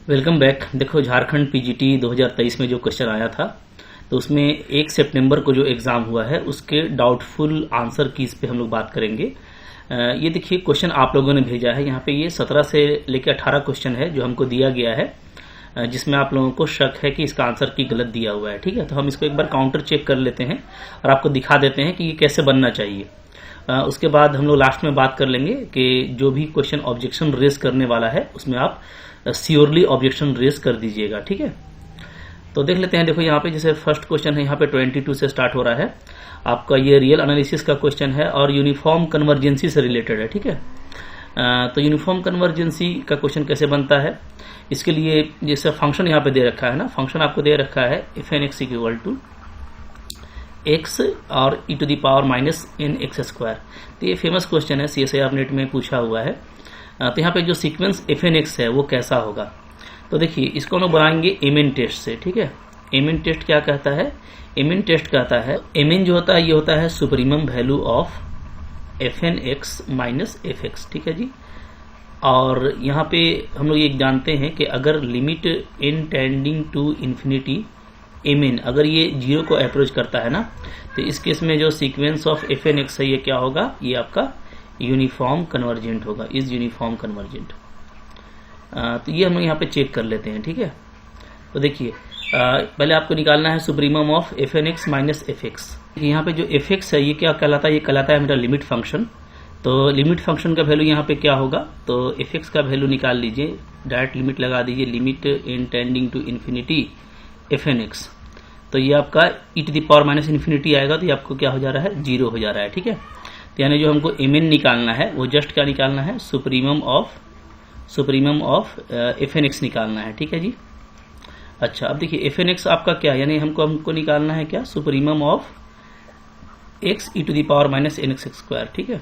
Welcome back. देखो, Jharkhand PGT 2023 में जो क्वेश्चन आया था तो उसमें 1 सितंबर को जो एग्जाम हुआ है उसके डाउटफुल आंसर कीज पे हम लोग बात करेंगे। ये देखिए क्वेश्चन आप लोगों ने भेजा है। यहाँ पे ये 17 से लेकर 18 क्वेश्चन है जो हमको दिया गया है, जिसमें आप लोगों को शक है कि इसका आंसर की गलत दिया हुआ है। ठीक है, तो हम इसको एक बार काउंटर चेक कर लेते हैं और आपको दिखा देते हैं कि ये कैसे बनना चाहिए। उसके बाद हम लोग लास्ट में बात कर लेंगे कि जो भी क्वेश्चन ऑब्जेक्शन रेज करने वाला है उसमें आप श्योरली ऑब्जेक्शन रेज कर दीजिएगा। ठीक है, तो देख लेते हैं। देखो यहाँ पे जैसे फर्स्ट क्वेश्चन है, यहाँ पे 22 से स्टार्ट हो रहा है आपका। ये रियल एनालिसिस का क्वेश्चन है और यूनिफॉर्म कन्वर्जेंसी से रिलेटेड है। ठीक है, तो यूनिफॉर्म कन्वर्जेंसी का क्वेश्चन कैसे बनता है, इसके लिए जैसे फंक्शन यहाँ पे दे रखा है ना, फंक्शन आपको दे रखा है f n x equal to x और e to the power minus n x square. तो ये फेमस क्वेश्चन है, CSIR नेट में पूछा हुआ है। तो यहाँ पे जो सीक्वेंस एफ एन एक्स है वो कैसा होगा, तो देखिए इसको हम लोग बनाएंगे एमएन टेस्ट से। ठीक है, एमएन टेस्ट क्या कहता है, एमएन टेस्ट कहता है एमएन जो होता है ये होता है supremum value of f n x minus f x. ठीक है जी, और यहाँ पे हम लोग ये जानते हैं कि अगर limit n tending to infinity MN अगर ये 0 को अप्रोच करता है ना, तो इस केस में जो sequence of f n x है ये क्या होगा, ये आपका यूनिफॉर्म कन्वर्जेंट होगा, इज यूनिफॉर्म कन्वर्जेंट। तो ये हम यहाँ पे चेक कर लेते हैं। ठीक है, तो देखिए पहले आपको निकालना है supremum of f n x minus f x. यहाँ पे जो एफ एक्स है ये क्या कहलाता है, ये कहलाता है मेरा लिमिट फंक्शन। तो लिमिट फंक्शन का वैल्यू यहाँ पे क्या होगा, तो एफ एक्स का वैल्यू निकाल लीजिए, डायरेक्ट लिमिट लगा दीजिए, limit n tending to infinity f n x. तो ये आपका e to the power minus infinity आएगा, तो ये आपको क्या हो जा रहा है, 0 हो जा रहा है। ठीक है, तो यानी जो हमको एम एन निकालना है वो जस्ट क्या निकालना है, supremum of f n x निकालना है। ठीक है जी, अच्छा अब देखिए एफ एन एक्स आपका क्या, यानी हमको निकालना है क्या, supremum of x e to the power minus n x square. ठीक है,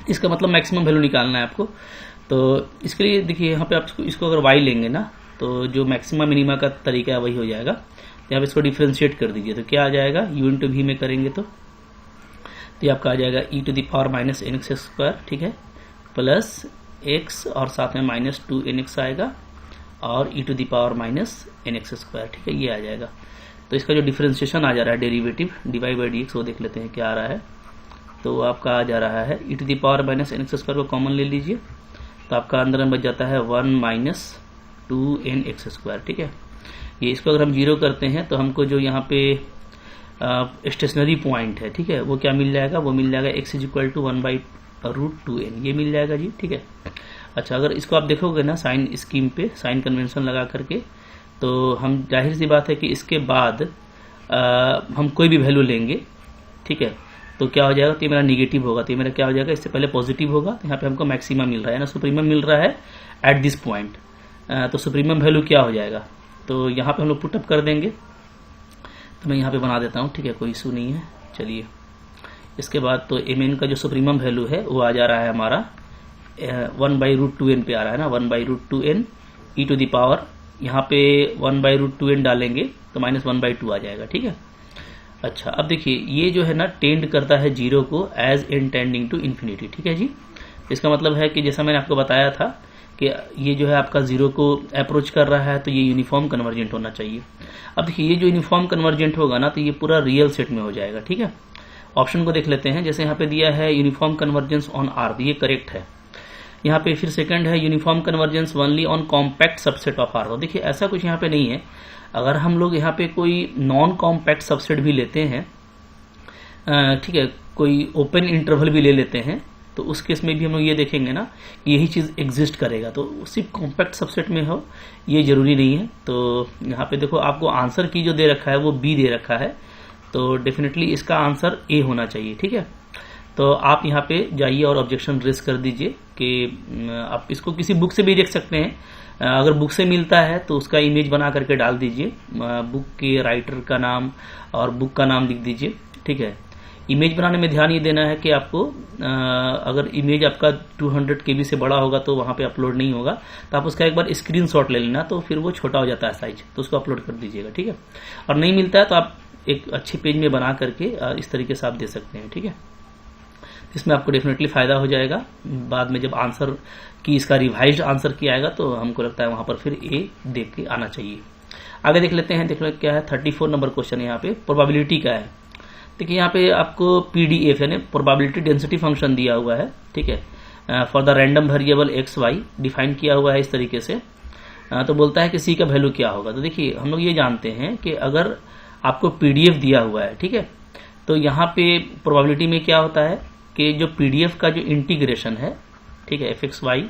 इसका मतलब मैक्सिमम वैल्यू निकालना है आपको। तो इसके लिए देखिए यहाँ पे आप इसको अगर वाई लेंगे ना, तो जो मैक्सिमम मिनिमा का तरीका है वही हो जाएगा। तो यहाँ पे इसको डिफ्रेंशिएट कर दीजिए, तो क्या आ जाएगा, यू इंटू वी में करेंगे तो ये आपका आ जाएगा e to the power minus n x square. ठीक है, प्लस एक्स और साथ में माइनस 2nx आएगा और e to the power minus n x square. ठीक है, ये आ जाएगा। तो इसका जो डिफरेंशिएशन आ जा रहा है derivative dy by D x, वो देख लेते हैं क्या आ रहा है। तो आपका आ जा रहा है e to the power minus n x square को कॉमन ले लीजिए, तो आपका अंदर में बच जाता है 1 माइनस 2nx स्क्वायर। ठीक है, ये इसको अगर हम 0 करते हैं तो हमको जो यहाँ पे स्टेशनरी पॉइंट है, ठीक है, वो क्या मिल जाएगा, वो मिल जाएगा x is equal to 1/√2n, ये मिल जाएगा जी। ठीक है, अच्छा अगर इसको आप देखोगे ना साइन स्कीम पे, साइन कन्वेंशन लगा करके, तो हम जाहिर सी बात है कि इसके बाद हम कोई भी वैल्यू लेंगे, ठीक है, तो क्या हो जाएगा, तो ये मेरा निगेटिव होगा, तो ये मेरा क्या हो जाएगा, इससे पहले पॉजिटिव होगा। तो यहाँ पे हमको मैक्सिमम मिल रहा है ना, सुप्रीमम मिल रहा है एट दिस पॉइंट। तो सुप्रीमम वैल्यू क्या हो जाएगा, तो यहाँ पे हम लोग पुटअप कर देंगे। तो मैं यहाँ पे बना देता हूँ, ठीक है, कोई इशू नहीं है। चलिए इसके बाद तो एम एन का जो सुप्रीमम वैल्यू है वो आ जा रहा है हमारा 1/√2n पे आ रहा है ना, 1/√2n E to the power, यहाँ पे 1/√2n डालेंगे तो माइनस 1/2 आ जाएगा। ठीक है, अच्छा अब देखिए ये जो है ना टेंड करता है 0 को as n tending to infinity. ठीक है जी, इसका मतलब है कि जैसा मैंने आपको बताया था कि ये जो है आपका 0 को अप्रोच कर रहा है, तो ये यूनिफॉर्म कन्वर्जेंट होना चाहिए। अब देखिए ये जो यूनिफॉर्म कन्वर्जेंट होगा ना, तो ये पूरा रियल सेट में हो जाएगा। ठीक है, ऑप्शन को देख लेते हैं। जैसे यहाँ पे दिया है यूनिफॉर्म कन्वर्जेंस ऑन आर, ये करेक्ट है। यहाँ पे फिर सेकंड है uniform convergence only on compact subset of R. तो देखिए ऐसा कुछ यहाँ पे नहीं है। अगर हम लोग यहाँ पे कोई नॉन कॉम्पैक्ट सबसेट भी लेते हैं, ठीक है, कोई ओपन इंटरवल भी ले लेते हैं, तो उस केस में भी हम लोग ये देखेंगे ना कि यही चीज एग्जिस्ट करेगा। तो सिर्फ कॉम्पैक्ट सबसेट में हो ये जरूरी नहीं है। तो यहाँ पे देखो आपको आंसर की जो दे रखा है वो बी दे रखा है, तो डेफिनेटली इसका आंसर ए होना चाहिए। ठीक है, तो आप यहाँ पे जाइए और ऑब्जेक्शन रेज कर दीजिए कि आप इसको किसी बुक से भी देख सकते हैं। अगर बुक से मिलता है तो उसका इमेज बना करके डाल दीजिए, बुक के राइटर का नाम और बुक का नाम लिख दीजिए। ठीक है, इमेज बनाने में ध्यान ये देना है कि आपको अगर इमेज आपका 200 KB से बड़ा होगा तो वहां पे अपलोड नहीं होगा, तो आप उसका एक बार स्क्रीनशॉट ले लेना, तो फिर वो छोटा हो जाता है साइज, तो उसको अपलोड कर दीजिएगा। ठीक है, और नहीं मिलता है तो आप एक अच्छे पेज में बना करके इस तरीके से आप दे सकते हैं। ठीक है, जिसमें आपको डेफिनेटली फायदा हो जाएगा। बाद में जब आंसर की इसका रिवाइज्ड आंसर किया आएगा तो हमको लगता है वहां पर फिर ए देख के आना चाहिए। आगे देख लेते हैं, देख लो क्या है 34 नंबर क्वेश्चन यहाँ पे प्रोबेबिलिटी का है। देखिए यहाँ पे आपको पीडीएफ यानी प्रोबेबिलिटी डेंसिटी फंक्शन दिया हुआ है, ठीक है, for the random variable x y define किया हुआ है इस तरीके से। तो बोलता है कि सी का वैल्यू क्या होगा। तो देखिए हम लोग ये जानते हैं कि अगर आपको पीडीएफ दिया हुआ है, ठीक है, तो यहाँ पे प्रोबेबिलिटी में क्या होता है कि जो पीडीएफ का जो इंटीग्रेशन है, ठीक है, f x y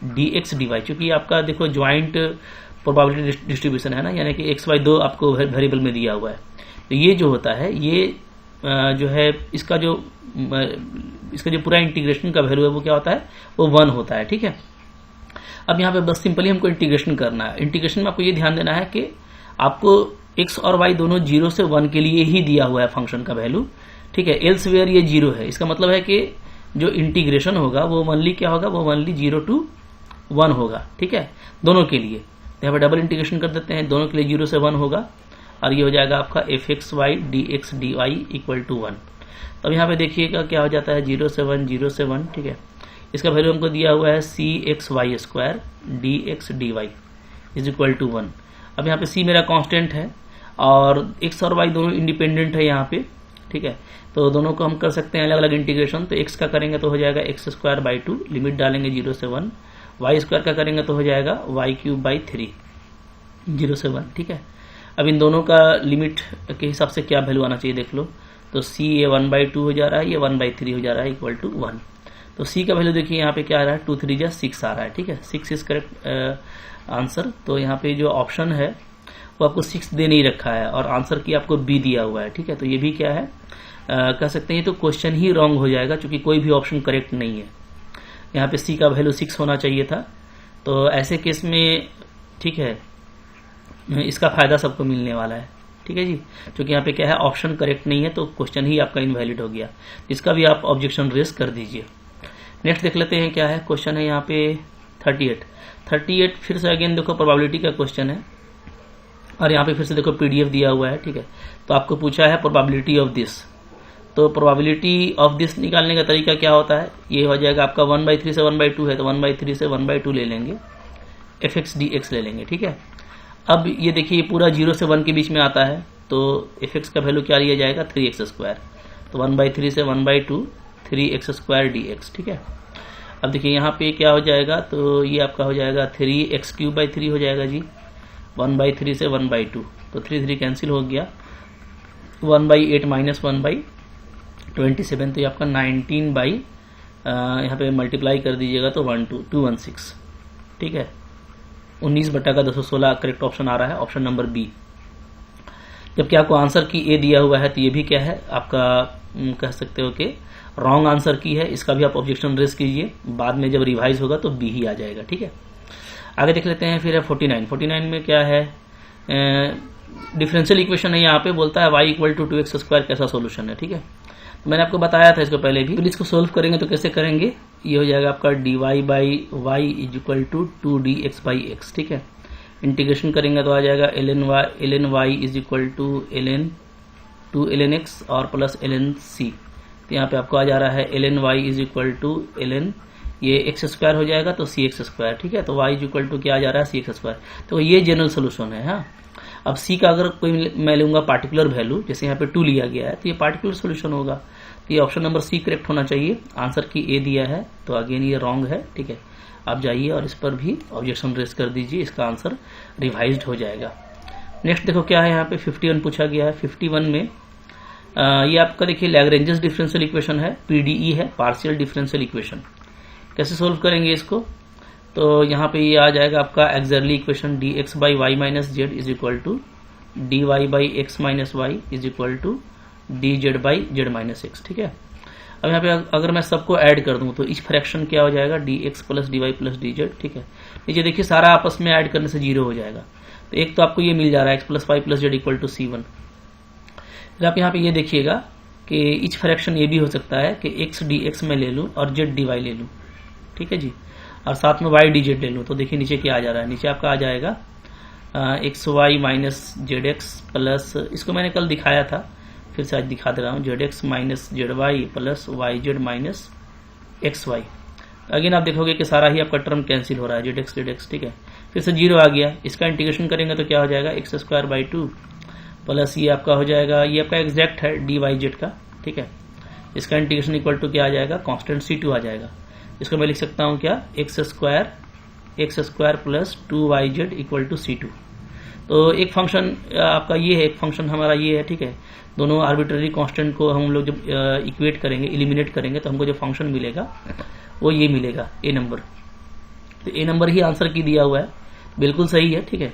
d x d y, चूंकि आपका देखो ज्वाइंट प्रोबेबिलिटी डिस्ट्रीब्यूशन है ना, यानी कि एक्स वाई दो आपको वेरिएबल में दिया हुआ है। तो ये जो होता है ये जो है इसका जो पूरा इंटीग्रेशन का वैल्यू है वो क्या होता है, वो 1 होता है, ठीक है। अब यहाँ पे बस सिंपली हमको इंटीग्रेशन करना है। इंटीग्रेशन में आपको ये ध्यान देना है कि आपको एक्स और वाई दोनों 0 से 1 के लिए ही दिया हुआ है फंक्शन का वैल्यू, ठीक है, एल्सवेयर ये 0 है। इसका मतलब है कि जो इंटीग्रेशन होगा वो ओनली क्या होगा, वो ओनली 0 to 1 होगा, ठीक है, दोनों के लिए। तो यहाँ पे डबल इंटीग्रेशन कर देते हैं, दोनों के लिए 0 से 1 होगा और ये हो जाएगा आपका f x y d x d y equal to 1। तो अब यहाँ पे देखिएगा क्या हो जाता है 0 से 1 0 से 1, ठीक है। इसका वैल्यू हमको दिया हुआ है c x y square d x d y is equal to 1। अब यहाँ पे सी मेरा कांस्टेंट है और एक्स और वाई दोनों इंडिपेंडेंट है यहाँ पे, ठीक है। तो दोनों को हम कर सकते हैं अलग अलग इंटीग्रेशन। तो एक्स का करेंगे तो हो जाएगा एक्स स्क्वायर बाई 2, लिमिट डालेंगे 0 से 1। वाई स्क्वायर का करेंगे तो हो जाएगा वाई क्यूब बाई 3 0 से 1, ठीक है। अब इन दोनों का लिमिट के हिसाब से क्या वैल्यू आना चाहिए देख लो। तो सी ये 1/2 हो जा रहा है, ये 1/3 हो जा रहा है इक्वल टू 1। तो सी का वैल्यू देखिए यहाँ पे क्या आ रहा है 2 3 6 आ रहा है, ठीक है, 6 इज करेक्ट आंसर। तो यहाँ पे जो ऑप्शन है वो आपको 6 दे नहीं रखा है और आंसर की आपको बी दिया हुआ है, ठीक है। तो ये भी क्या है कह सकते हैं तो क्वेश्चन ही रॉन्ग हो जाएगा क्योंकि कोई भी ऑप्शन करेक्ट नहीं है। यहाँ पे सी का वैल्यू 6 होना चाहिए था। तो ऐसे केस में ठीक है इसका फायदा सबको मिलने वाला है, ठीक है जी, क्योंकि यहाँ पे क्या है ऑप्शन करेक्ट नहीं है तो क्वेश्चन ही आपका इनवैलिड हो गया। इसका भी आप ऑब्जेक्शन रेज कर दीजिए। नेक्स्ट देख लेते हैं क्या है, क्वेश्चन है यहाँ पे 38 फिर से अगेन देखो प्रोबेबिलिटी का क्वेश्चन है और यहाँ पे फिर से देखो पीडीएफ दिया हुआ है, ठीक है। तो आपको पूछा है प्रोबेबिलिटी ऑफ दिस। तो प्रोबेबिलिटी ऑफ दिस निकालने का तरीका क्या होता है, ये हो जाएगा आपका 1/3 से 1/2 है तो 1/3 से 1/2 ले लेंगे, एफ एक्स डी एक्स ले लेंगे, ठीक है। अब ये देखिए ये पूरा 0 से 1 के बीच में आता है तो एफ एक्स का वैल्यू क्या लिया जाएगा 3x स्क्वायर। तो 1/3 से 1/2 3x स्क्वायर डी एक्स, ठीक है। अब देखिए यहाँ पे क्या हो जाएगा तो ये आपका हो जाएगा 3x³ 3 हो जाएगा जी, 1/3 से 1/2 तो 3 3 कैंसिल हो गया, 1/8 माइनस 1/27 तो ये आपका 19 यहाँ पे मल्टीप्लाई कर दीजिएगा तो 216, ठीक है। 19/216 करेक्ट ऑप्शन आ रहा है, ऑप्शन नंबर बी। जबकि आपको आंसर की ए दिया हुआ है तो ये भी क्या है आपका कह सकते हो कि रॉन्ग आंसर की है। इसका भी आप ऑब्जेक्शन रेज कीजिए, बाद में जब रिवाइज होगा तो बी ही आ जाएगा, ठीक है। आगे देख लेते हैं फिर है 49 में क्या है डिफरेंशियल इक्वेशन है। यहाँ पे बोलता है y equal to 2x square कैसा सोल्यूशन है, ठीक है। तो मैंने आपको बताया था इसको पहले भी। तो इसको सोल्व करेंगे तो कैसे करेंगे, ये हो जाएगा आपका dy by y is equal to 2dx by x, ठीक है। इंटीग्रेशन करेंगे तो आ जाएगा ln y is equal to ln 2ln x और प्लस ln c। तो यहाँ पे आपको आ जा रहा है ln y is equal to ln ये एक्स स्क्वायर हो जाएगा तो सी एक्स स्क्वायर, ठीक है। तो y इज इक्वल टू क्या आ जा रहा है सी एक्स स्क्वायर। तो ये जनरल सोल्यूशन है। हाँ, अब c का अगर कोई मैं लूंगा पार्टिकुलर वैल्यू, जैसे यहाँ पे 2 लिया गया है तो ये पार्टिकुलर सोल्यूशन होगा। तो ये ऑप्शन नंबर सी करेक्ट होना चाहिए। आंसर की ए दिया है तो अगेन ये रॉन्ग है, ठीक है। आप जाइए और इस पर भी ऑब्जेक्शन रेज कर दीजिए, इसका आंसर रिवाइज्ड हो जाएगा। नेक्स्ट देखो क्या है यहाँ पे 51 पूछा गया है। 51 में ये आपका देखिए लैग्रेंजेस डिफरेंशियल इक्वेशन है, पीडीई है, पार्शियल डिफरेंशियल इक्वेशन। कैसे सोल्व करेंगे इसको, तो यहाँ पे ये आ जाएगा आपका auxiliary equation dx by y minus z is equal to dy by x minus y is equal to dz by z minus x, ठीक है। अब यहाँ पे अगर मैं सबको ऐड कर दूं तो इस फ्रैक्शन क्या हो जाएगा dx plus dy plus dz, ठीक है। नीचे देखिए सारा आपस में ऐड करने से 0 हो जाएगा। तो एक तो आपको ये मिल जा रहा है x plus y plus z equal to c1। फिर आप यहाँ पे ये देखिएगा कि इच फ्रैक्शन ये भी हो सकता है कि x dx में ले लूँ और z dy ले लूँ, ठीक है जी, और साथ में y dz ले लूँ। तो देखिए नीचे क्या आ जा रहा है, नीचे आपका आ जाएगा xy minus Z x plus, इसको मैंने कल दिखाया था फिर से आज दिखा दे रहा हूँ, ZX minus ZY plus YZ minus XY। Again आप देखोगे कि सारा ही आपका टर्म कैंसिल हो रहा है, ZX, ठीक है। फिर से 0 आ गया, इसका इंटीग्रेशन करेंगे तो क्या हो जाएगा, x² 2 प्लस ये आपका हो जाएगा, ये आपका एग्जैक्ट है DYZ का, ठीक है। इसका इंटीग्रेशन इक्वल टू क्या आ जाएगा, कांस्टेंट C2 आ जाएगा। इसको मैं लिख सकता हूँ क्या, x² plus 2YZ equal to C2। तो एक फंक्शन आपका ये है, एक फंक्शन हमारा ये है, ठीक है। दोनों आर्बिट्ररी कांस्टेंट को हम लोग जब इक्वेट करेंगे, एलिमिनेट करेंगे, तो हमको जो फंक्शन मिलेगा वो ये मिलेगा, ए नंबर। तो ए नंबर ही आंसर की दिया हुआ है, बिल्कुल सही है, ठीक है।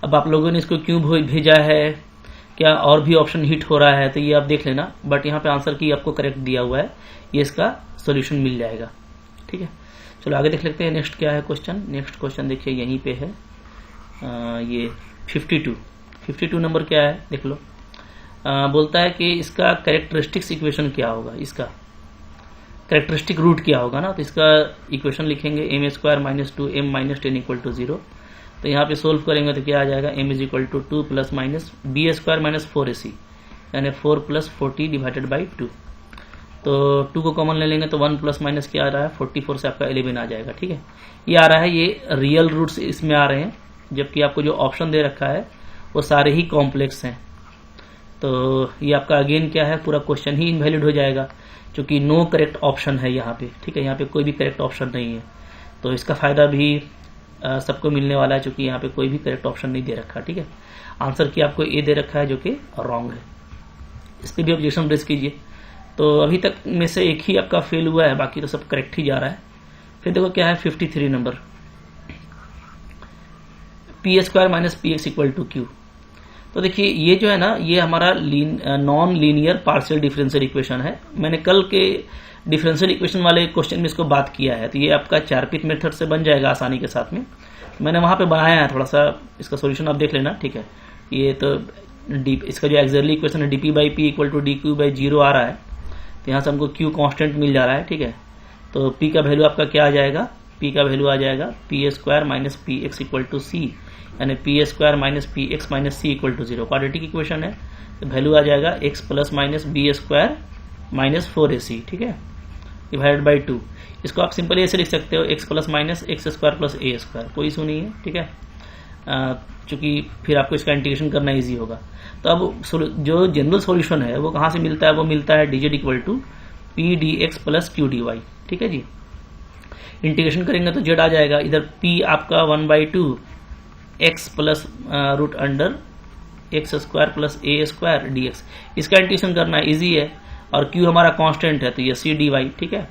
अब आप लोगों ने इसको क्यों भेजा है, क्या और भी ऑप्शन हिट हो रहा है, तो ये आप देख लेना, बट यहाँ पे आंसर की आपको करेक्ट दिया हुआ है, ये इसका सोल्यूशन मिल जाएगा, ठीक है। चलो आगे देख लेते हैं नेक्स्ट क्या है क्वेश्चन। नेक्स्ट क्वेश्चन देखिए यहीं पे है, ये 52 नंबर क्या है देख लो। बोलता है कि इसका कैरेक्टरिस्टिक्स इक्वेशन क्या होगा, इसका कैरेक्टरिस्टिक रूट क्या होगा ना। तो इसका इक्वेशन लिखेंगे m² minus 2m minus 10 equal to 0। तो यहाँ पे सोल्व करेंगे तो क्या आ जाएगा, m is equal to 2 plus minus b² minus 4ac यानी 4 प्लस 40 डिवाइडेड बाई 2। तो 2 को कॉमन ले लेंगे तो 1 प्लस माइनस क्या आ रहा है, 44 से आपका 11 आ जाएगा, ठीक है। ये आ रहा है, ये रियल रूट्स इसमें आ रहे हैं, जबकि आपको जो ऑप्शन दे रखा है वो सारे ही कॉम्प्लेक्स हैं। तो ये आपका अगेन क्या है, पूरा क्वेश्चन ही इनवैलिड हो जाएगा, क्योंकि नो करेक्ट ऑप्शन है यहाँ पे, ठीक है। यहाँ पे कोई भी करेक्ट ऑप्शन नहीं है, तो इसका फायदा भी सबको मिलने वाला है, क्योंकि यहाँ पे कोई भी करेक्ट ऑप्शन नहीं दे रखा, ठीक है। आंसर की आपको ए दे रखा है जो कि रॉन्ग है, इस पर भी ऑब्जेक्शन रेज कीजिए। तो अभी तक में से एक ही आपका फेल हुआ है, बाकी तो सब करेक्ट ही जा रहा है। फिर देखो क्या है 53 number, p² minus px equal to q। तो देखिए ये जो है ना, ये हमारा non linear partial differential equation है। मैंने कल के डिफरेंशियल इक्वेशन वाले क्वेश्चन में इसको बात किया है, तो ये आपका चारपित मेथड से बन जाएगा आसानी के साथ में। मैंने वहां पे बनाया है, थोड़ा सा इसका सॉल्यूशन आप देख लेना, ठीक है। ये तो इसका जो एक्सरली इक्वेशन है dp/p इक्वल टू dq/0 आ रहा है, तो यहाँ से हमको q कांस्टेंट मिल जा रहा है, ठीक है। तो p का वैल्यू आपका क्या आ जाएगा, p का वैल्यू आ जाएगा p² minus px equal to c यानी p² minus px minus c equal to 0। Quadratic equation है, तो वैल्यू आ जाएगा x plus minus b² minus 4ac, ठीक है, डिवाइडेड बाई 2। इसको आप सिंपली ऐसे लिख सकते हो, x plus minus x² plus a², कोई इशू नहीं है, ठीक है। चूंकि फिर आपको इसका इंटीग्रेशन करना इजी होगा। तो अब जो जनरल सॉल्यूशन है वो कहाँ से मिलता है, वो मिलता है dz equal to p dx plus q dy, ठीक है जी। इंटीग्रेशन करेंगे तो z आ जाएगा, इधर p आपका 1/2 x plus root under x² plus a² dx। इसका इंटीग्रेशन करना इजी है, और q हमारा कांस्टेंट है, तो ये c dy, ठीक है।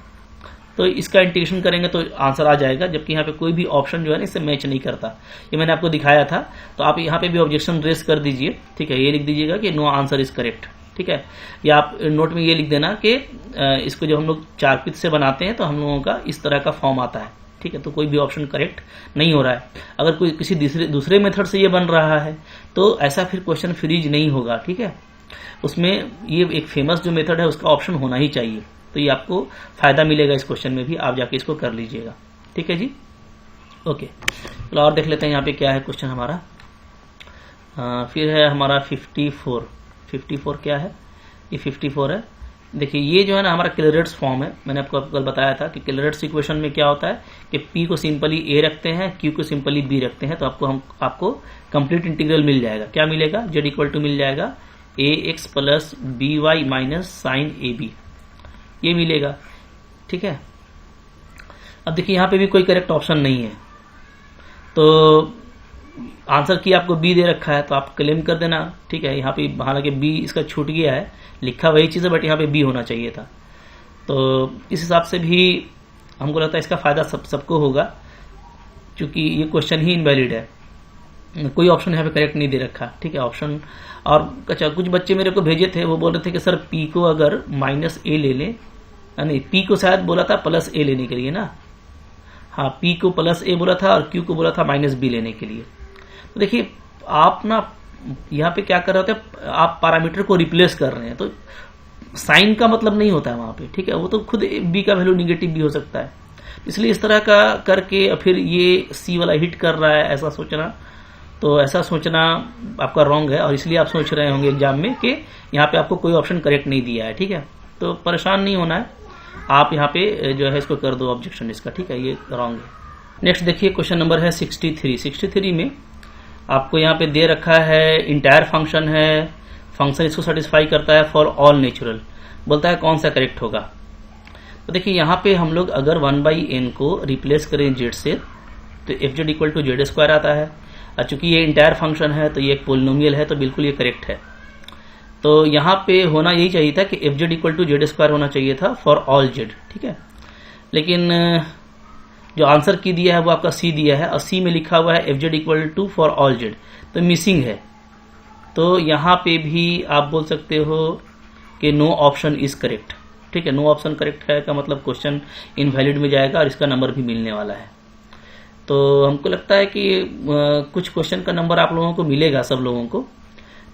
तो इसका इंटीग्रेशन करेंगे तो आंसर आ जाएगा, जबकि यहाँ पे कोई भी ऑप्शन जो है ना इससे मैच नहीं करता। ये मैंने आपको दिखाया था, तो आप यहाँ पे भी ऑब्जेक्शन रेस कर दीजिए, ठीक है। ये लिख दीजिएगा कि नो आंसर इज करेक्ट, ठीक है। या आप नोट में ये लिख देना कि इसको जब हम लोग चारपित से बनाते हैं तो हम लोगों का इस तरह का फॉर्म आता है, ठीक है। तो कोई भी ऑप्शन करेक्ट नहीं हो रहा है। अगर कोई किसी दूसरे मेथड से ये बन रहा है तो ऐसा फिर क्वेश्चन फ्रीज नहीं होगा, ठीक है। उसमें ये एक फेमस जो मेथड है उसका ऑप्शन होना ही चाहिए, तो ये आपको फायदा मिलेगा इस क्वेश्चन में भी, आप जाके इसको कर लीजिएगा, ठीक है जी। ओके, चलो और देख लेते हैं यहाँ पे क्या है क्वेश्चन हमारा। फिर है हमारा 54 क्या है, ये 54 है। देखिए ये जो है ना हमारा कैलकुलेट्स फॉर्म है। मैंने आपको कल बताया था कि कैलकुलेट्स इक्वेशन में क्या होता है कि p को सिंपली a रखते हैं, q को सिंपली b रखते हैं, तो आपको कंप्लीट इंटीग्रल मिल जाएगा। क्या मिलेगा, z इक्वल टू मिल जाएगा ax plus by minus sine ab, ये मिलेगा, ठीक है। अब देखिए यहाँ पे भी कोई करेक्ट ऑप्शन नहीं है, तो आंसर की आपको बी दे रखा है, तो आप क्लेम कर देना, ठीक है। यहाँ पे हालांकि बी इसका छूट गया है, लिखा वही चीज़ है, बट यहाँ पे बी होना चाहिए था। तो इस हिसाब से भी हमको लगता है इसका फायदा सबको होगा, क्योंकि ये क्वेश्चन ही इनवैलिड है, कोई ऑप्शन यहाँ पे करेक्ट नहीं दे रखा, ठीक है। ऑप्शन और अच्छा, कुछ बच्चे मेरे को भेजे थे, वो बोल रहे थे कि सर पी को अगर माइनस ए ले लें, नहीं पी को शायद बोला था प्लस ए लेने के लिए ना, हाँ पी को प्लस ए बोला था और क्यू को बोला था माइनस बी लेने के लिए। तो देखिए आप ना यहाँ पे क्या कर रहे होते हैं, आप पैरामीटर को रिप्लेस कर रहे हैं, तो साइन का मतलब नहीं होता है वहां पे, ठीक है। वो तो खुद बी का वैल्यू निगेटिव भी हो सकता है, इसलिए इस तरह का करके फिर ये सी वाला हिट कर रहा है, ऐसा सोचना तो ऐसा सोचना आपका रॉन्ग है और इसलिए आप सोच रहे होंगे एग्जाम में कि यहाँ पे आपको कोई ऑप्शन करेक्ट नहीं दिया है, ठीक है। तो परेशान नहीं होना है, आप यहाँ पे जो है इसको कर दो ऑब्जेक्शन इसका, ठीक है, ये रॉन्ग है। नेक्स्ट देखिए क्वेश्चन नंबर है 63 में आपको यहाँ पे दे रखा है इंटायर फंक्शन है, फंक्शन इसको सेटिस्फाई करता है फॉर ऑल नेचुरल, बोलता है कौन सा करेक्ट होगा। तो देखिए यहाँ पे हम लोग अगर 1/n को रिप्लेस करें z से तो fz equal to z square आता है, और चूंकि ये इंटायर फंक्शन है तो ये एक पोलिनोमियल है तो बिल्कुल ये करेक्ट है। तो यहाँ पे होना यही चाहिए था कि fz equal to z square होना चाहिए था फॉर ऑल z, ठीक है। लेकिन जो आंसर की दिया है वो आपका सी दिया है और सी में लिखा हुआ है fz equal to for all z, तो मिसिंग है। तो यहाँ पे भी आप बोल सकते हो कि नो ऑप्शन इज करेक्ट, ठीक है। नो ऑप्शन करेक्ट है का मतलब क्वेश्चन इनवैलिड में जाएगा और इसका नंबर भी मिलने वाला है। तो हमको लगता है कि कुछ क्वेश्चन का नंबर आप लोगों को मिलेगा, सब लोगों को।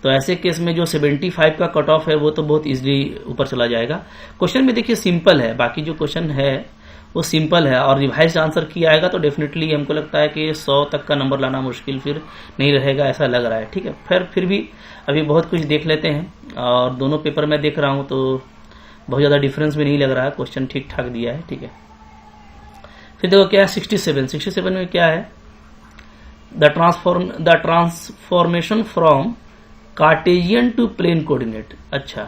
तो ऐसे केस में जो 75 का कट ऑफ है वो तो बहुत इजीली ऊपर चला जाएगा। क्वेश्चन में देखिए सिंपल है, बाकी जो क्वेश्चन है वो सिंपल है और रिवाइज आंसर किया आएगा तो डेफिनेटली हमको लगता है कि 100 तक का नंबर लाना मुश्किल फिर नहीं रहेगा, ऐसा लग रहा है, ठीक है। फिर भी अभी बहुत कुछ देख लेते हैं और दोनों पेपर में देख रहा हूँ तो बहुत ज़्यादा डिफरेंस भी नहीं लग रहा है, क्वेश्चन ठीक ठाक दिया है, ठीक है। फिर देखो क्या है 67 में क्या है, the transformation from Cartesian to plane coordinate. अच्छा,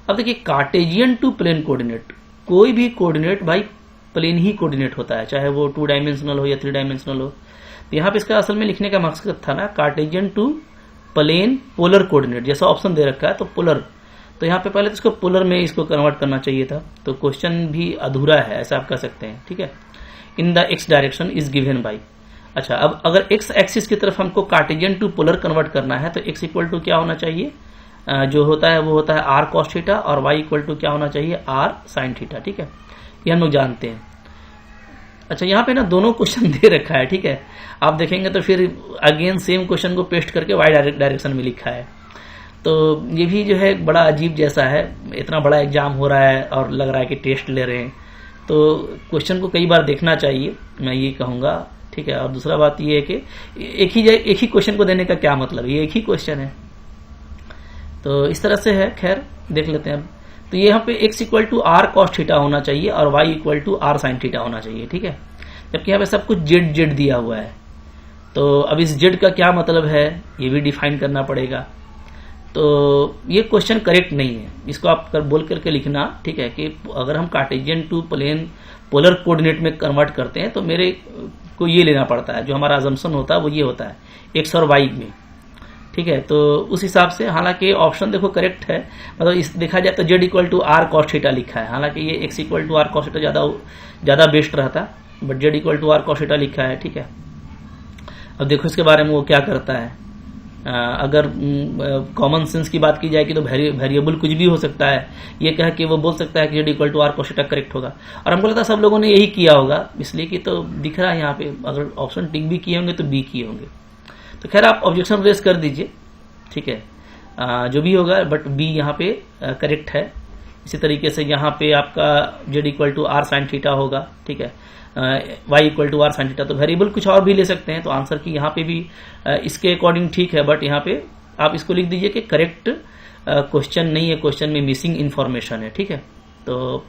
अब देखिए कार्टेजियन टू प्लेन कोऑर्डिनेट, कोई भी कोऑर्डिनेट भाई प्लेन ही कोऑर्डिनेट होता है, चाहे वो 2 डायमेंशनल हो या 3 डायमेंशनल हो। तो यहाँ पे इसका असल में लिखने का मकसद था ना Cartesian to plane polar coordinate, जैसा ऑप्शन दे रखा है तो पोलर, तो यहाँ पे पहले तो इसको पोलर में इसको कन्वर्ट करना चाहिए था, तो क्वेश्चन भी अधूरा है ऐसा आप कह सकते हैं, ठीक है। In the x direction is given by, अच्छा अब अगर एक्स एक्सिस की तरफ हमको कार्टेजियन टू पोलर कन्वर्ट करना है तो एक्स इक्वल टू क्या होना चाहिए, जो होता है वो होता है आर कॉस थीटा और वाई इक्वल टू क्या होना चाहिए आर साइन थीटा, ठीक है, ये हम लोग जानते हैं। अच्छा यहाँ पे ना दोनों क्वेश्चन दे रखा है, ठीक है, आप देखेंगे तो फिर अगेन सेम क्वेश्चन को पेस्ट करके वाई डायरेक्शन में लिखा है, तो ये भी जो है बड़ा अजीब जैसा है। इतना बड़ा एग्जाम हो रहा है और लग रहा है कि टेस्ट ले रहे हैं, तो क्वेश्चन को कई बार देखना चाहिए, मैं ये कहूँगा, ठीक है। और दूसरा बात ये है कि एक ही क्वेश्चन को देने का क्या मतलब, ये एक ही क्वेश्चन है, तो इस तरह से है। खैर देख लेते हैं अब, तो ये यहाँ पे x equal to r cos theta होना चाहिए और y equal to r sine theta होना चाहिए, ठीक है, जबकि यहाँ पे सब कुछ z दिया हुआ है। तो अब इस z का क्या मतलब है ये भी डिफाइन करना पड़ेगा, तो ये क्वेश्चन करेक्ट नहीं है, इसको आप बोल करके लिखना, ठीक है, कि अगर हम Cartesian to plane polar coordinate में कन्वर्ट करते हैं तो मेरे को ये लेना पड़ता है, जो हमारा अजम्पशन होता है वो ये होता है x और y में, ठीक है। तो उस हिसाब से हालांकि ऑप्शन देखो करेक्ट है, मतलब इस देखा जाए तो z equal to r cos theta लिखा है, हालांकि ये x equal to r cos theta ज़्यादा बेस्ट रहता, but z equal to r cos theta लिखा है, ठीक है। अब देखो इसके बारे में वो क्या करता है, अगर कॉमन सेंस की बात की जाए कि तो वेरिएबल कुछ भी हो सकता है, ये कह कि वो बोल सकता है कि z equal to r cos theta correct होगा, और हमको लगता है सब लोगों ने यही किया होगा, इसलिए कि तो दिख रहा है यहाँ पे अगर ऑप्शन टिक भी किए होंगे तो बी किए होंगे। तो खैर आप ऑब्जेक्शन रेस कर दीजिए, ठीक है, जो भी होगा, बट बी यहाँ पे करेक्ट है। इसी तरीके से यहाँ पे आपका z equal to r sine theta होगा, ठीक है, y equal to r sine theta, तो वेरिएबल कुछ और भी ले सकते हैं, तो आंसर की यहाँ पे भी इसके अकॉर्डिंग ठीक है, बट यहाँ पे आप इसको लिख दीजिए कि करेक्ट क्वेश्चन नहीं है, क्वेश्चन में मिसिंग इन्फॉर्मेशन है, ठीक है। तो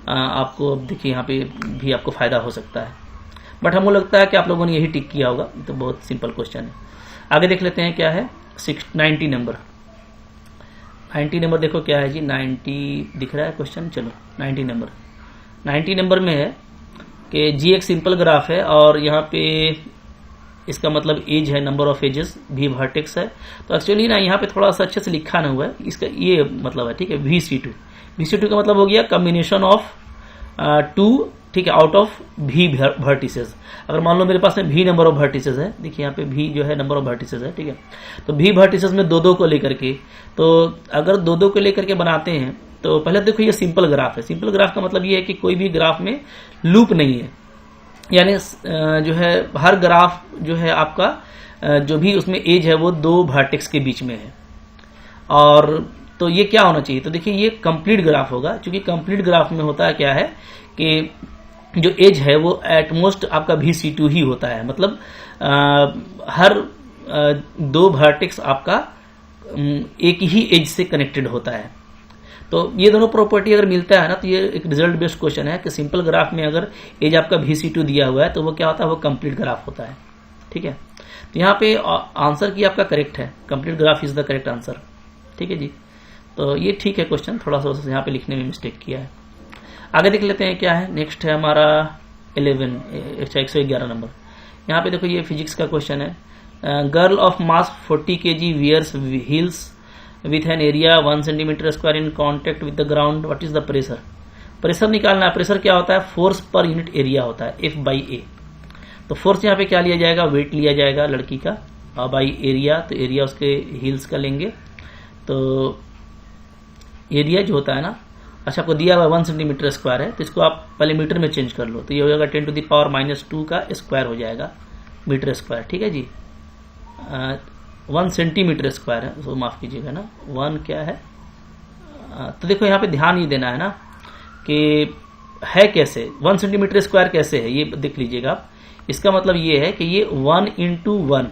आपको देखिए यहाँ पे भी आपको फायदा हो सकता है, बट हमको लगता है कि आप लोगों ने यही टिक किया होगा, तो बहुत सिंपल क्वेश्चन है। आगे देख लेते हैं क्या है 90 नंबर। 90 नंबर देखो क्या है जी, 90 दिख रहा है क्वेश्चन, चलो 90 नंबर में है कि जी एक सिंपल ग्राफ है और यहाँ पे इसका मतलब एज है, नंबर ऑफ एजेस, भी वर्टेक्स है, तो एक्चुअली ना यहाँ पे थोड़ा सा अच्छे से लिखा ना हुआ है, इसका ये मतलब है, ठीक है, VC2 का मतलब हो गया कम्बिनेशन ऑफ 2, ठीक है, आउट ऑफ भी वर्टिसेस। अगर मान लो मेरे पास में भी नंबर ऑफ वर्टिसेस है, देखिए यहाँ पे भी जो है नंबर ऑफ वर्टिसेस है, ठीक है, तो भी वर्टिसेस में 2-2 को लेकर के, तो अगर 2-2 को लेकर के बनाते हैं तो पहले देखो ये सिंपल ग्राफ है। सिंपल ग्राफ का मतलब ये है कि कोई भी ग्राफ में लूप नहीं है, यानी जो है हर ग्राफ जो है आपका जो भी उसमें एज है वो 2 वर्टेक्स के बीच में है, और तो ये क्या होना चाहिए, तो देखिए ये कंप्लीट ग्राफ होगा, क्योंकि कंप्लीट ग्राफ में होता है क्या है कि जो एज है वो एटमोस्ट आपका VC2 ही होता है, मतलब हर दो वर्टेक्स आपका एक ही एज से कनेक्टेड होता है। तो ये दोनों प्रॉपर्टी अगर मिलता है ना, तो ये एक रिजल्ट बेस्ड क्वेश्चन है कि सिंपल ग्राफ में अगर एज आपका VC2 दिया हुआ है तो वो क्या होता है, वो कंप्लीट ग्राफ होता है। ठीक है, तो यहाँ पे आंसर की आपका करेक्ट है, complete graph is the correct answer. ठीक है जी, तो ये ठीक है क्वेश्चन, थोड़ा सा यहाँ पे लिखने में मिस्टेक किया है। आगे देख लेते हैं क्या है। नेक्स्ट है हमारा 111 नंबर। यहाँ पे देखो ये फिजिक्स का क्वेश्चन है। Girl of mass 40 kg wears heels with an area 1 cm square in contact with the ground, what is the pressure. Pressure निकालना है। प्रेशर क्या होता है, फोर्स पर यूनिट एरिया होता है, F/A। तो फोर्स यहाँ पे क्या लिया जाएगा, वेट लिया जाएगा लड़की का, और बाई एरिया, तो एरिया उसके हील्स का लेंगे। तो एरिया जो होता है ना, अच्छा आपको दिया हुआ 1 cm स्क्वायर है, तो इसको आप पहले मीटर में चेंज कर लो, तो ये हो जाएगा 10⁻⁻² का स्क्वायर हो जाएगा मीटर स्क्वायर। ठीक है जी, 1 cm स्क्वायर है, तो माफ कीजिएगा ना, 1 क्या है। तो देखो यहाँ पे ध्यान ये देना है ना कि है कैसे, 1 cm स्क्वायर कैसे है, ये देख लीजिएगा आप। इसका मतलब ये है कि ये 1 × 1,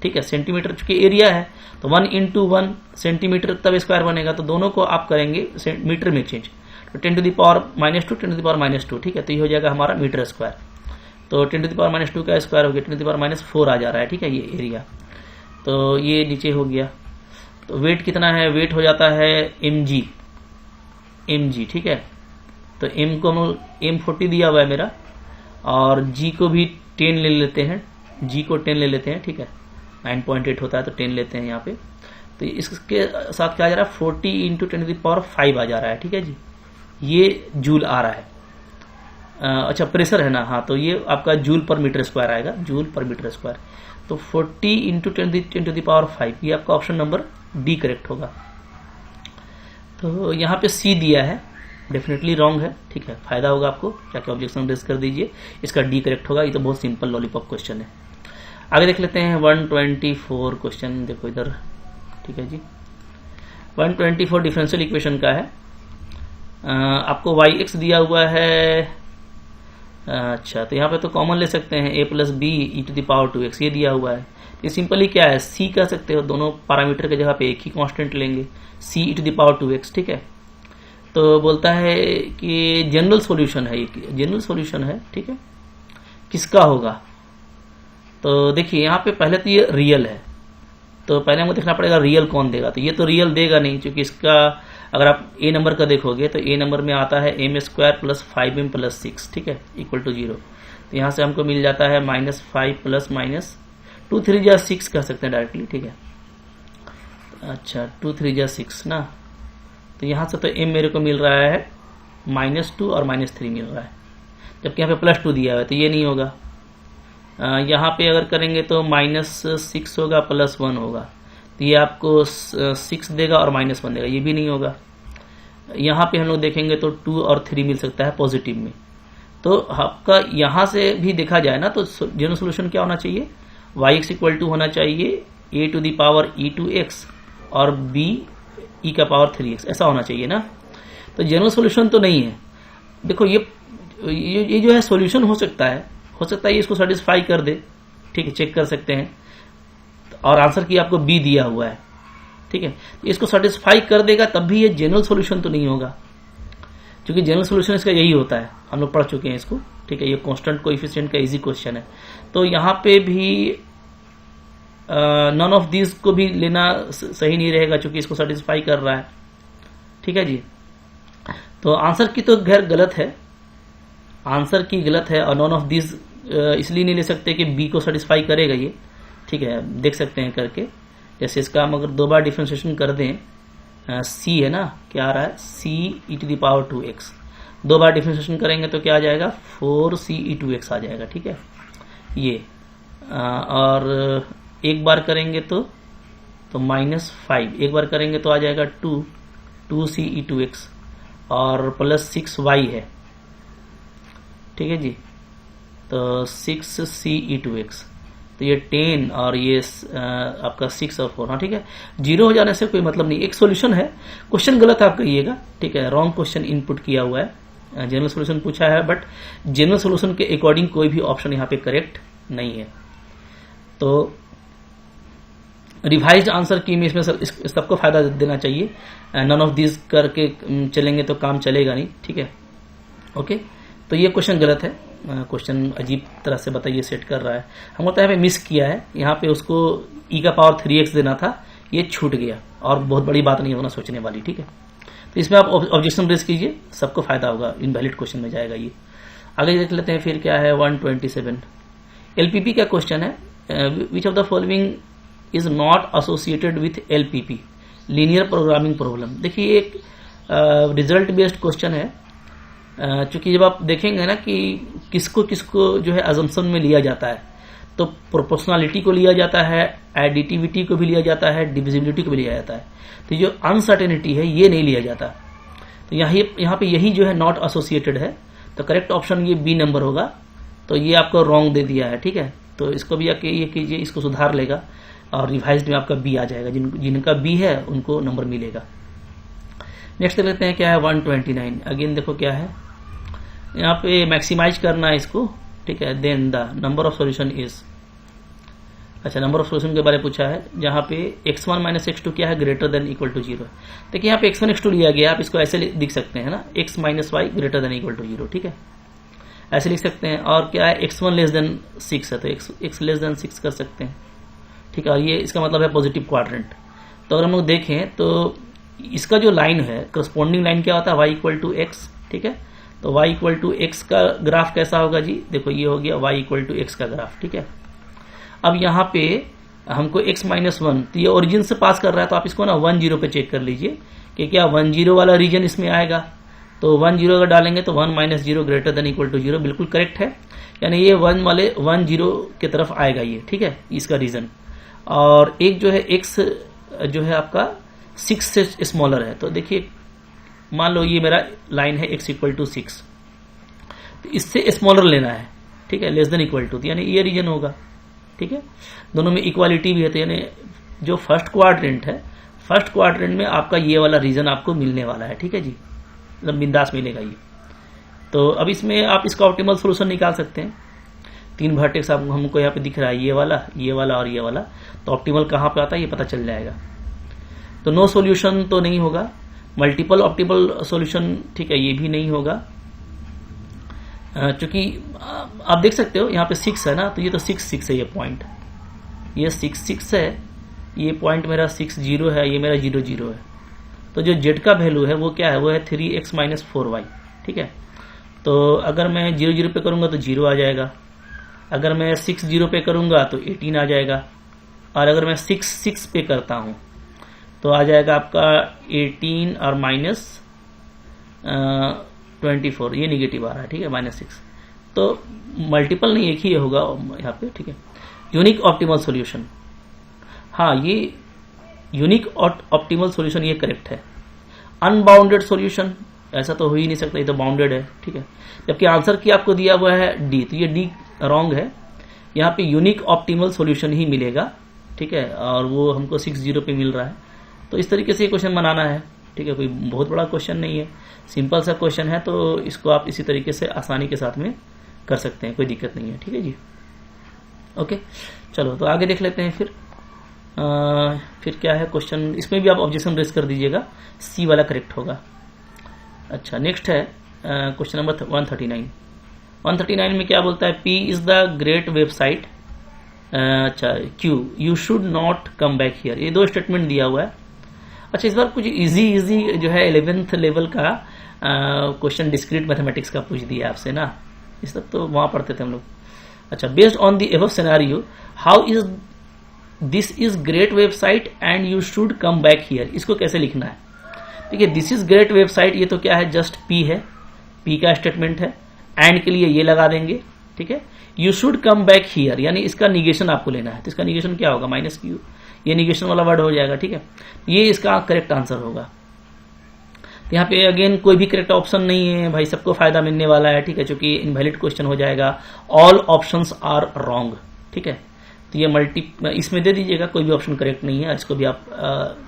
ठीक है, सेंटीमीटर चूंकि एरिया है, तो 1 × 1 सेंटीमीटर तब स्क्वायर बनेगा, तो दोनों को आप करेंगे मीटर में चेंज, तो 10⁻², 10⁻², ठीक है, तो ये हो जाएगा हमारा मीटर स्क्वायर। तो 10⁻² का स्क्वायर हो गया, 10⁻⁴ आ जा रहा है। ठीक है, ये एरिया, तो ये नीचे हो गया। तो वेट कितना है, वेट हो जाता है mg। ठीक है, तो m को m 40 दिया हुआ है मेरा, और g को भी 10 ले लेते हैं, g को 10 ले लेते हैं। ठीक है, 9.8 होता है, तो 10 लेते हैं यहाँ पे। तो इसके साथ क्या आ जा रहा है, 40 × 10⁵ आ जा रहा है। ठीक है जी, ये जूल आ रहा है। अच्छा प्रेशर है ना, हाँ, तो ये आपका जूल पर मीटर स्क्वायर आएगा, जूल पर मीटर स्क्वायर। तो 40 × 10⁵, ये आपका ऑप्शन नंबर डी करेक्ट होगा। तो यहाँ पे सी दिया है, डेफिनेटली रॉन्ग है। ठीक है, फायदा होगा आपको, जाके ऑब्जेक्शन रेज कर दीजिए, इसका डी करेक्ट होगा। ये तो बहुत सिंपल लॉलीपॉप क्वेश्चन है। आगे देख लेते हैं 124 क्वेश्चन, देखो इधर। ठीक है जी, 124 डिफरेंशियल इक्वेशन का है। आपको yx दिया हुआ है। अच्छा, तो यहाँ पे तो कॉमन ले सकते हैं, a + b e⁻²x, ये दिया हुआ है। ये सिंपली क्या है, c कह सकते हो, दोनों पैरामीटर के जगह पे एक ही कांस्टेंट लेंगे, c e⁻²x। ठीक है, तो बोलता है कि जनरल सॉल्यूशन है, ये जनरल सॉल्यूशन है। ठीक है, किसका होगा, तो देखिए यहाँ पे पहले तो ये रियल है, तो पहले हमको देखना पड़ेगा रियल कौन देगा। तो ये तो रियल देगा नहीं, क्योंकि इसका अगर आप ए नंबर का देखोगे तो ए नंबर में आता है m² + 5m + 6, ठीक है, = 0। तो यहाँ से हमको मिल जाता है -5 + -2 3 × 6 कह सकते हैं डायरेक्टली। ठीक है, अच्छा 2 3 × 6 ना, तो यहाँ से तो m मेरे को मिल रहा है -2 और -3 मिल रहा है, जबकि यहाँ पे +2 दिया हुआ है, तो ये नहीं होगा। यहाँ पे अगर करेंगे तो -6 होगा +1 होगा, तो ये आपको 6 देगा और -1 देगा, ये भी नहीं होगा। यहाँ पे हम लोग देखेंगे तो 2 और 3 मिल सकता है पॉजिटिव में। तो आपका यहाँ से भी देखा जाए ना, तो जनरल सोल्यूशन क्या होना चाहिए, yx = होना चाहिए a⁻e⁴x और b e⁻3x, ऐसा होना चाहिए ना। तो जनरल सोल्यूशन तो नहीं है। देखो ये जो है सोल्यूशन हो सकता है ये इसको सेटिस्फाई कर दे। ठीक है, चेक कर सकते हैं, और आंसर की आपको बी दिया हुआ है। ठीक है, इसको सेटिस्फाई कर देगा तब भी ये जनरल सॉल्यूशन तो नहीं होगा, क्योंकि जनरल सॉल्यूशन इसका यही होता है, हम लोग पढ़ चुके हैं इसको। ठीक है, ये कांस्टेंट कोएफिशिएंट का इजी क्वेश्चन है। तो यहाँ पे भी नॉन ऑफ दिस को भी लेना सही नहीं रहेगा, क्योंकि इसको सेटिस्फाई कर रहा है। ठीक है जी, तो आंसर की तो खैर गलत है, आंसर की गलत है, और नॉन ऑफ दिस इसलिए नहीं ले सकते कि बी को सेटिस्फाई करेगा ये। ठीक है, देख सकते हैं करके, जैसे इसका हम अगर 2 बार डिफरेंशिएशन कर दें, c है ना, क्या आ रहा है, c e⁻²x, 2 बार डिफरेंशिएशन करेंगे तो क्या आ जाएगा, 4c e⁻² आ जाएगा। ठीक है, ये और एक बार करेंगे तो -5, एक बार करेंगे तो आ जाएगा 2c e⁻² और +6y है। ठीक है जी, तो 6c e⁻², तो ये 10 और ये आपका 6 और 4। हाँ ठीक है, 0 हो जाने से कोई मतलब नहीं, एक सॉल्यूशन है। क्वेश्चन गलत आप कहिएगा, ठीक है, रॉन्ग क्वेश्चन इनपुट किया हुआ है। जनरल सोल्यूशन पूछा है, बट जनरल सोल्यूशन के अकॉर्डिंग कोई भी ऑप्शन यहाँ पे करेक्ट नहीं है। तो रिवाइज्ड आंसर की में इसमें सबको फायदा देना चाहिए। नन ऑफ दिस करके चलेंगे तो काम चलेगा नहीं, ठीक है। ओके, तो ये क्वेश्चन गलत है। क्वेश्चन अजीब तरह से बताइए सेट कर रहा है। हमको तो यहाँ पे मिस किया है, यहाँ पे उसको e का पावर 3x देना था, ये छूट गया, और बहुत बड़ी बात नहीं होना सोचने वाली, ठीक है। तो इसमें आप ऑब्जेक्शन रेज कीजिए, सबको फायदा होगा, इनवैलिड क्वेश्चन में जाएगा ये। आगे देख लेते हैं फिर क्या है। 127 एलपीपी का क्वेश्चन है। Which of the following is not associated with LPP, linear programming problem. देखिए एक रिजल्ट बेस्ड क्वेश्चन है, चूंकि जब आप देखेंगे ना कि किसको किसको जो है अजम्पशन में लिया जाता है, तो प्रोपोर्शनलिटी को लिया जाता है, एडिटिविटी को भी लिया जाता है, डिविजिबिलिटी को भी लिया जाता है। तो जो अनसर्टेनिटी है ये नहीं लिया जाता। तो यहाँ पे यही जो है नॉट एसोसिएटेड है, तो करेक्ट ऑप्शन ये बी नंबर होगा। तो ये आपको रॉन्ग दे दिया है, ठीक है। तो इसको भी आके ये कीजिए, इसको सुधार लेगा और रिवाइज्ड में आपका बी आ जाएगा। जिनका बी है उनको नंबर मिलेगा। नेक्स्ट लेते हैं क्या है 129। अगेन देखो क्या है, यहाँ पे मैक्सिमाइज करना है इसको, ठीक है। Then the number of solution is, अच्छा नंबर ऑफ सॉल्यूशन के बारे में पूछा है, जहां पे x1 माइनस x2 क्या है, ग्रेटर देन इक्वल टू 0। देखिए यहाँ पे x1 x2 लिया गया, आप इसको ऐसे लिख सकते हैं ना, x minus y greater than equal to 0, ठीक है, ऐसे लिख सकते हैं। और क्या है x1 लेस देन 6 है, तो x लेस देन 6 कर सकते हैं, ठीक है। और ये इसका मतलब है पॉजिटिव क्वाड्रेंट। तो अगर हम लोग देखें तो इसका जो लाइन है, करस्पॉन्डिंग लाइन क्या होता है, y इक्वल टू एक्स, ठीक है। तो y इक्वल टू एक्स का ग्राफ कैसा होगा जी, देखो ये हो गया y इक्वल टू एक्स का ग्राफ, ठीक है। अब यहाँ पे हमको x माइनस 1, तो ये ओरिजिन से पास कर रहा है, तो आप इसको ना 1 0 पे चेक कर लीजिए कि क्या 1 0 वाला रीजन इसमें आएगा। तो 1 0 अगर डालेंगे तो 1 minus 0 greater than equal to 0, बिल्कुल करेक्ट है। यानी ये 1 वाले 1 0 की तरफ आएगा ये, ठीक है, इसका रीजन। और एक जो है x जो है आपका 6 से स्मॉलर है। तो देखिए मान लो ये मेरा लाइन है x इक्वल टू 6, तो इससे स्मॉलर लेना है, ठीक है, लेस देन इक्वल टू, यानी ये रीजन होगा, ठीक है। दोनों में इक्वालिटी भी है, तो यानी जो फर्स्ट क्वाड्रेंट है, फर्स्ट क्वाड्रेंट में आपका ये वाला रीजन आपको मिलने वाला है, ठीक है जी, मतलब बिंदास मिलेगा ये। तो अब इसमें आप इसका ऑप्टिमल सोल्यूशन निकाल सकते हैं। 3 वर्टेक्स हमको यहाँ पे दिख रहा है, ये वाला और ये वाला। तो ऑप्टिमल कहाँ पे आता है ये पता चल जाएगा। तो नो सॉल्यूशन तो नहीं होगा, मल्टीपल ऑप्टिमल सॉल्यूशन, ठीक है, ये भी नहीं होगा, क्योंकि आप देख सकते हो यहाँ पे 6 है ना, तो ये तो 6 6 है, ये पॉइंट, ये 6 6 है, ये पॉइंट मेरा 6 0 है, ये मेरा 0 0 है। तो जो z का वैल्यू है वो क्या है, वो है 3x माइनस 4y, ठीक है। तो अगर मैं 0 0 पे करूंगा तो 0 आ जाएगा, अगर मैं 6 0 पे करूंगा तो 18 आ जाएगा, और अगर मैं 6 6 पे करता हूं तो आ जाएगा आपका 18 और माइनस 24, ये निगेटिव आ रहा है, ठीक है, -6। तो मल्टीपल नहीं, एक ही होगा यहाँ पे, ठीक है। यूनिक ऑप्टिमल सॉल्यूशन, हाँ ये यूनिक ऑप्टिमल सॉल्यूशन ये करेक्ट है। अनबाउंडेड सॉल्यूशन ऐसा तो हो ही नहीं सकता, ये तो बाउंडेड है, ठीक है। जबकि आंसर की आपको दिया हुआ है डी, तो ये डी रॉन्ग है। यहाँ पे यूनिक ऑप्टिमल सॉल्यूशन ही मिलेगा, ठीक है, और वो हमको 6 0 पे मिल रहा है। तो इस तरीके से ये क्वेश्चन बनाना है, ठीक है, कोई बहुत बड़ा क्वेश्चन नहीं है, सिंपल सा क्वेश्चन है। तो इसको आप इसी तरीके से आसानी के साथ में कर सकते हैं, कोई दिक्कत नहीं है, ठीक है जी। ओके, चलो तो आगे देख लेते हैं फिर क्या है क्वेश्चन, इसमें भी आप ऑब्जेक्शन रेज कर दीजिएगा, सी वाला करेक्ट होगा। अच्छा, नेक्स्ट है क्वेश्चन नंबर 139। 139 में क्या बोलता है, P is the great website, अच्छा Q you should not come back here, ये 2 स्टेटमेंट दिया हुआ है। अच्छा, इस बार कुछ इजी जो है 11th लेवल का क्वेश्चन डिस्क्रीट मैथमेटिक्स का पूछ दिया आपसे ना, इस तक तो वहां पढ़ते थे हम लोग। अच्छा, based on the above scenario how is this is great website and you should come back here, इसको कैसे लिखना है। देखिए दिस इज ग्रेट वेबसाइट, ये तो क्या है, जस्ट पी है, पी का स्टेटमेंट है, एंड के लिए ये लगा देंगे, ठीक है। You should come back here यानी इसका निगेशन आपको लेना है, तो इसका निगेशन क्या होगा, -q, ये निगेशन वाला वर्ड हो जाएगा, ठीक है। ये इसका करेक्ट आंसर होगा। तो यहाँ पे अगेन कोई भी करेक्ट ऑप्शन नहीं है भाई, सबको फायदा मिलने वाला है, ठीक है, क्योंकि इनवैलिड क्वेश्चन हो जाएगा। ऑल ऑप्शंस आर रॉन्ग, ठीक है। तो ये इसमें दे दीजिएगा, कोई भी ऑप्शन करेक्ट नहीं है, इसको भी आप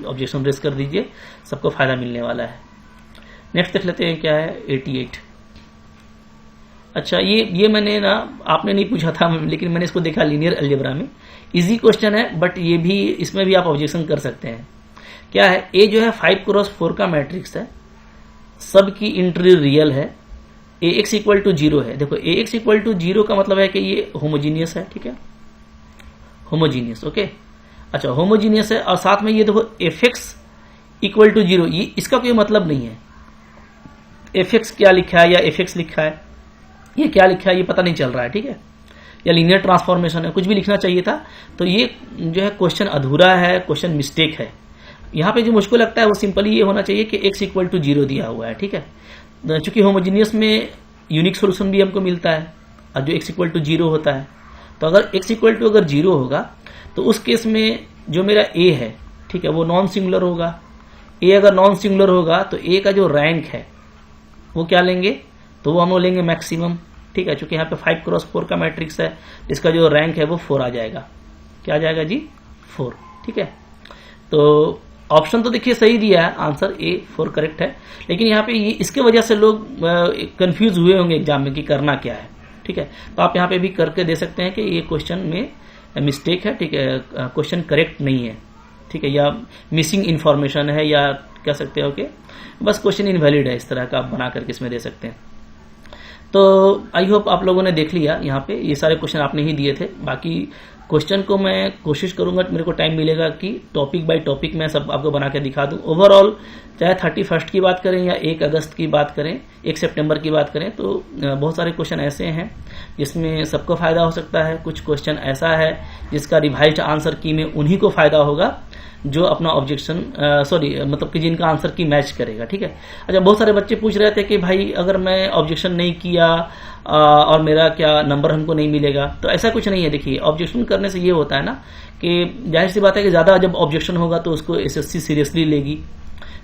ऑब्जेक्शन रेज कर दीजिए, सबको फायदा मिलने वाला है। नेक्स्ट देख लेते हैं क्या है 88। अच्छा, ये मैंने ना, आपने नहीं पूछा था लेकिन मैंने इसको देखा लीनियर अलजेब्रा में। इजी क्वेश्चन है, बट ये भी, इसमें भी आप ऑब्जेक्शन कर सकते हैं। क्या है, ए जो है 5x4 का मैट्रिक्स है, सब की इंट्री रियल है, ax इक्वल टू 0 है। देखो ax इक्वल टू 0 का मतलब है कि ये होमोजीनियस है, ठीक है, होमोजीनियस, ओके। अच्छा, होमोजीनियस है, और साथ में ये देखो fx इक्वल टू 0, ये इसका कोई मतलब नहीं है। fx क्या लिखा है या fx लिखा है, ये क्या लिखा है ये पता नहीं चल रहा है, ठीक है, या लीनियर ट्रांसफॉर्मेशन है, कुछ भी लिखना चाहिए था। तो ये जो है क्वेश्चन अधूरा है, क्वेश्चन मिस्टेक है। यहाँ पे जो मुझको लगता है वो सिंपली ये होना चाहिए कि x इक्वल टू 0 दिया हुआ है, ठीक है। चूंकि होमोजीनियस में यूनिक सोल्यूशन भी हमको मिलता है, और जो x इक्वल टू 0 होता है, तो अगर x इक्वल टू अगर 0 होगा तो उस केस में जो मेरा a है, ठीक है, वो नॉन सिंगुलर होगा। a अगर नॉन सिंगुलर होगा तो a का जो रैंक है वो क्या लेंगे, तो वो हम लोग लेंगे मैक्सिमम, ठीक है। चूंकि यहाँ पे 5x4 का मैट्रिक्स है, इसका जो रैंक है वो 4 आ जाएगा। क्या आ जाएगा जी, 4, ठीक है। तो ऑप्शन तो देखिए सही दिया है, आंसर ए 4 करेक्ट है। लेकिन यहाँ पे ये इसके वजह से लोग कंफ्यूज हुए होंगे एग्जाम में कि करना क्या है, ठीक है। तो आप यहाँ पे भी करके दे सकते हैं कि ये क्वेश्चन में मिस्टेक है, ठीक है, क्वेश्चन करेक्ट नहीं है, ठीक है, या मिसिंग इंफॉर्मेशन है, या कह सकते हो कि बस क्वेश्चन इनवैलिड है, इस तरह का आप बना करके इसमें दे सकते हैं। तो आई होप आप लोगों ने देख लिया, यहाँ पे ये सारे क्वेश्चन आपने ही दिए थे। बाकी क्वेश्चन को मैं कोशिश करूंगा, मेरे को टाइम मिलेगा कि टॉपिक बाय टॉपिक मैं सब आपको बना के दिखा दूं। ओवरऑल चाहे 31 की बात करें या 1 अगस्त की बात करें, 1 सितंबर की बात करें, तो बहुत सारे क्वेश्चन ऐसे हैं जिसमें सबको फायदा हो सकता है। कुछ क्वेश्चन ऐसा है जिसका रिवाइज्ड आंसर की में उन्हीं को फायदा होगा जो अपना ऑब्जेक्शन मतलब कि जिनका आंसर की मैच करेगा, ठीक है। अच्छा, बहुत सारे बच्चे पूछ रहे थे कि भाई अगर मैं ऑब्जेक्शन नहीं किया और मेरा क्या नंबर हमको नहीं मिलेगा, तो ऐसा कुछ नहीं है। देखिए, ऑब्जेक्शन करने से ये होता है ना कि जाहिर सी बात है कि ज्यादा जब ऑब्जेक्शन होगा तो उसको एसएससी सीरियसली लेगी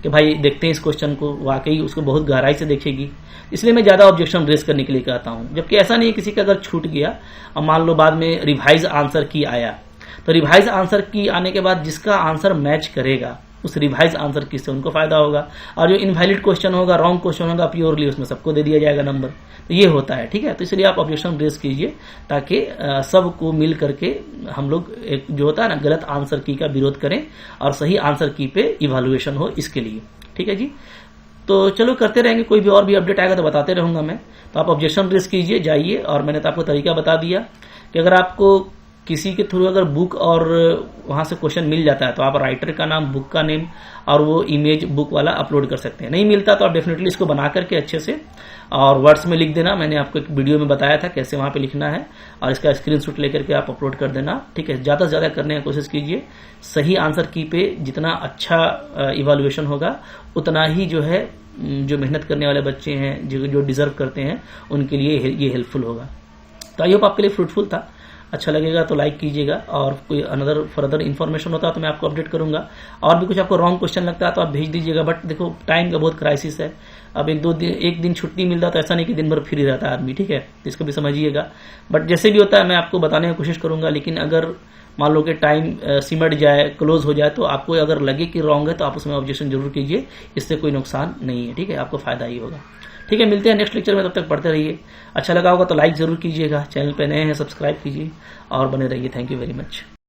कि भाई देखते हैं इस क्वेश्चन को, वाकई उसको बहुत गहराई से देखेगी। इसलिए मैं ज्यादा ऑब्जेक्शन रेज करने के लिए कहता हूं। जबकि ऐसा नहीं है, किसी का अगर छूट गया और मान लो बाद में रिवाइज आंसर की आया, तो रिवाइज आंसर की आने के बाद जिसका आंसर मैच करेगा उस रिवाइज आंसर की से उनको फायदा होगा, और जो इनवैलिड क्वेश्चन होगा, रॉन्ग क्वेश्चन होगा, प्योरली उसमें सबको दे दिया जाएगा नंबर। तो ये होता है, ठीक है। तो इसलिए आप ऑब्जेक्शन रेज कीजिए ताकि सबको मिल करके हम लोग एक जो होता है ना गलत आंसर की का विरोध करें और सही आंसर की पे इवैल्यूएशन हो, इसके लिए, ठीक है जी। तो चलो करते रहेंगे, कोई भी और भी अपडेट आएगा तो बताते रहूंगा मैं। तो आप ऑब्जेक्शन रेज कीजिए, जाइए, और मैंने तो आपको तरीका बता दिया कि अगर आपको किसी के थ्रू अगर बुक और वहां से क्वेश्चन मिल जाता है तो आप राइटर का नाम, बुक का नेम और वो इमेज बुक वाला अपलोड कर सकते हैं। नहीं मिलता तो आप डेफिनेटली इसको बना करके अच्छे से और वर्ड्स में लिख देना। मैंने आपको एक वीडियो में बताया था कैसे वहां पे लिखना है, और इसका स्क्रीनशॉट लेकर के आप अपलोड कर देना, ठीक है। ज्यादा से ज्यादा करने की कोशिश कीजिए। सही आंसर की पे जितना अच्छा इवैल्यूएशन होगा उतना ही जो है जो मेहनत करने वाले बच्चे हैं, जो डिजर्व करते हैं, उनके लिए ये हेल्पफुल होगा। तो आई होप आपके लिए फ्रूटफुल था। अच्छा लगेगा तो लाइक कीजिएगा, और कोई अनदर फर्दर इन्फॉर्मेशन होता है तो मैं आपको अपडेट करूंगा। और भी कुछ आपको रॉन्ग क्वेश्चन लगता है तो आप भेज दीजिएगा। बट देखो, टाइम का बहुत क्राइसिस है। अब एक दिन छुट्टी मिलता तो ऐसा नहीं कि दिन भर फ्री रहता है आदमी, ठीक है, तो इसको भी समझिएगा। बट जैसे भी होता है मैं आपको बताने की कोशिश करूंगा। लेकिन अगर मान लो कि टाइम सिमट जाए, क्लोज हो जाए, तो आपको अगर लगे कि रॉन्ग है तो आप उसमें ऑब्जेक्शन जरूर कीजिए। इससे कोई नुकसान नहीं है, ठीक है, आपको फायदा ही होगा। ठीक है, मिलते हैं नेक्स्ट लेक्चर में, तब तक पढ़ते रहिए। अच्छा लगा होगा तो लाइक जरूर कीजिएगा, चैनल पे नए हैं सब्सक्राइब कीजिए और बने रहिए। Thank you very much.